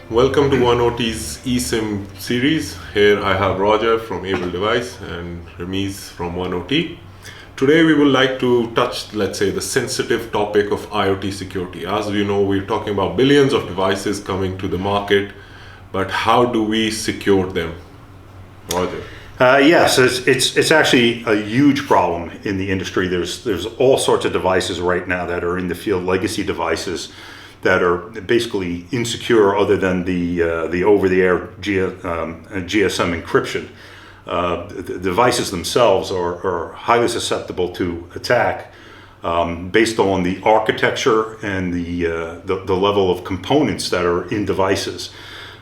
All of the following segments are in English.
Welcome to OneOT's eSIM series. Here I have Roger from Able Device and Rameez from OneOT. Today we would like to touch, let's say, the sensitive topic of IoT security. As you know, we're talking about billions of devices coming to the market, but how do we secure them? Roger. Yes, it's actually a huge problem in the industry. There's all sorts of devices right now that are in the field, legacy devices that are basically insecure other than the over-the-air GSM encryption. The devices themselves are highly susceptible to attack based on the architecture and the level of components that are in devices.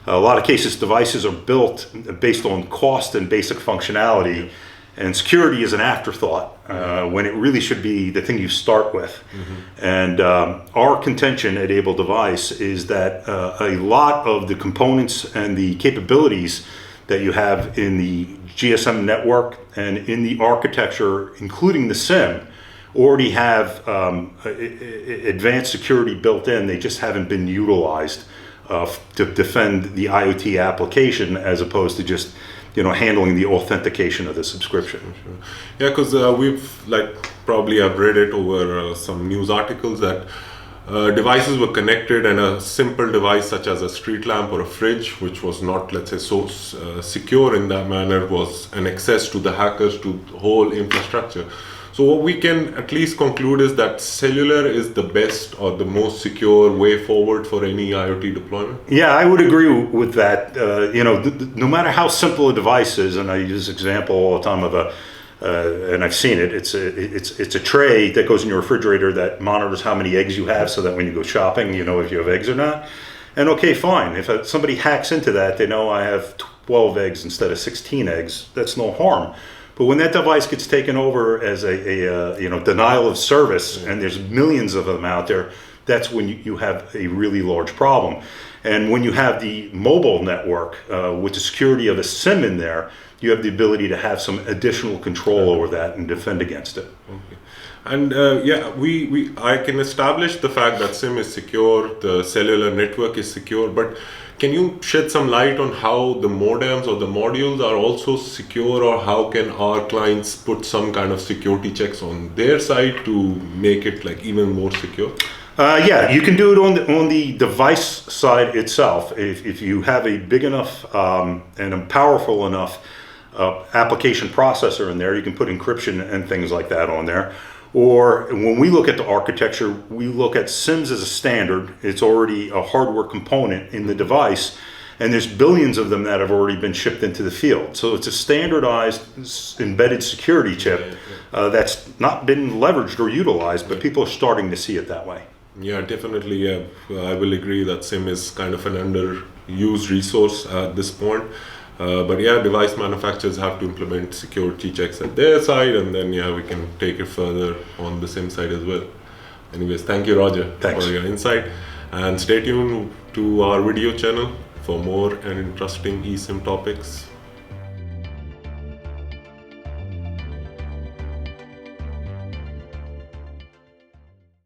A lot of cases, devices are built based on cost and basic functionality, and security is an afterthought when it really should be the thing you start with. And our contention at Able Device is that a lot of the components and the capabilities that you have in the GSM network and in the architecture, including the SIM, already have advanced security built in. They just haven't been utilized to defend the IoT application, as opposed to just handling the authentication of the subscription. Sure. Yeah, because we've probably I've read it over some news articles that devices were connected, and a simple device such as a street lamp or a fridge, which was not, let's say, so secure in that manner, was an access to the hackers to the whole infrastructure. So what we can at least conclude is that cellular is the best or the most secure way forward for any IoT deployment. Yeah, I would agree with that. No matter how simple a device is, and I use this example all the time of and I've seen it. It's a tray that goes in your refrigerator that monitors how many eggs you have, so that when you go shopping, you know if you have eggs or not. And okay, fine. If somebody hacks into that, they know I have 12 eggs instead of 16 eggs. That's no harm. But when that device gets taken over as a denial of service, and there's millions of them out there, that's when you have a really large problem. And when you have the mobile network with the security of a SIM in there, you have the ability to have some additional control over that and defend against it. Okay. And I can establish the fact that SIM is secure, the cellular network is secure, but can you shed some light on how the modems or the modules are also secure, or how can our clients put some kind of security checks on their side to make it even more secure? Yeah, you can do it on the device side itself. If you have a big enough and a powerful enough application processor in there, you can put encryption and things like that on there. Or when we look at the architecture, we look at SIMs as a standard. It's already a hardware component in the device, and there's billions of them that have already been shipped into the field. So it's a standardized embedded security chip that's not been leveraged or utilized, but people are starting to see it that way. Yeah, definitely. Yeah. I will agree that SIM is kind of an underused resource at this point. But yeah, device manufacturers have to implement security checks at their side, and then we can take it further on the SIM side as well. Anyways, thank you, Roger, Thanks for your insight, and stay tuned to our video channel for more and interesting eSIM topics.